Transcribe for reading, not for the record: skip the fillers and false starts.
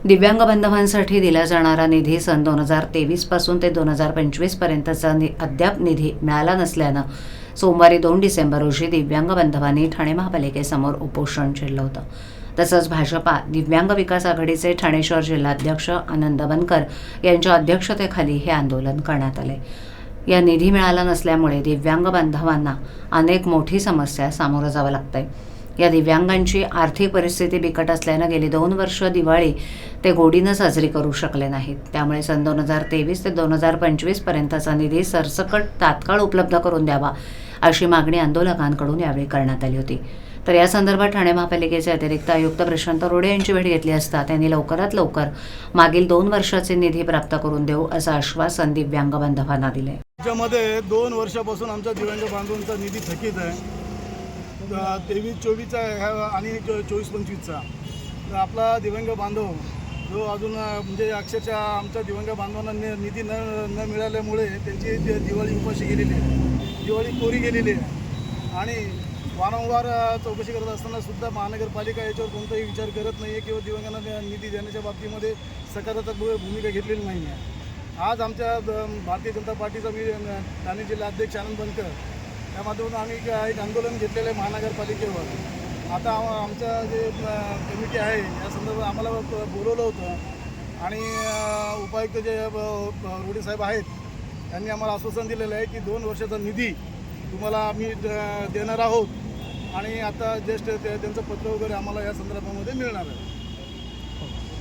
दिव्यांग बांधवांसाठी दिला जाणारा निधी सन 2023 पासून ते 2025 पर्यंतचा अद्याप निधी मिळाला नसल्यानं सोमवारी 2 डिसेंबर रोजी दिव्यांग बांधवांनी ठाणे महापालिकेसमोर उपोषण छेडलं होतं। तसंच भाजपा दिव्यांग विकास आघाडीचे ठाणे शहर जिल्हाध्यक्ष आनंद बनकर यांच्या अध्यक्षतेखाली हे आंदोलन करण्यात आले। या निधी मिळाला नसल्यामुळे दिव्यांग बांधवांना अनेक मोठी समस्या सामोरं जावं लागतंय। या दिव्यांगांची आर्थिक परिस्थिती बिकट असल्यानं गेली 2 वर्ष दिवाळी ते गोडीनं साजरी करू शकले नाहीत। त्यामुळे सन 2023 ते 2025 पर्यंतचा निधी सरसकट तात्काळ उपलब्ध करून द्यावा अशी मागणी आंदोलकांकडून यावेळी करण्यात आली होती। तर या संदर्भात ठाणे महापालिकेचे अतिरिक्त आयुक्त प्रशांत रोडे यांची भेट घेतली असता त्यांनी लवकरात लवकर मागील 2 वर्षाचे निधी प्राप्त करून देऊ असं आश्वासन दिव्यांग बांधवांना दिले। राज्यामध्ये 2 वर्षापासून आमच्या दिव्यांग बांधवांचा निधी थकीत आहे। 23-24चा आणि 24-25चा तर आपला दिव्यांग बांधव जो अजून म्हणजे अक्षरशः आमच्या दिव्यांग बांधवांना निधी न मिळाल्यामुळे त्यांची दिवाळी उपाशी गेलेली आहे, दिवाळी कोरी गेलेली आहे आणि वारंवार चौकशी करत असताना सुद्धा महानगरपालिका याच्यावर कोणताही विचार करत नाही आहे किंवा दिव्यांगांना निधी देण्याच्या बाबतीमध्ये सकारात्मक भूमिका घेतलेली नाही आहे। आज आमच्या भारतीय जनता पार्टीचा मी ठाणे जिल्हाध्यक्ष आनंद बनकर त्या माध्यमातून आम्ही एक आंदोलन घेतलेलं आहे महानगरपालिकेवर। आता आमचं जे कमिटी आहे या संदर्भात आम्हाला बोलवलं होतं आणि उपायुक्त जे रोडे साहेब आहेत त्यांनी आम्हाला आश्वासन दिलेलं आहे की 2 वर्षाचा निधी तुम्हाला आम्ही देणार आहोत आणि आता जस्ट त्यांचं पत्र वगैरे आम्हाला या संदर्भामध्ये मिळणार आहे।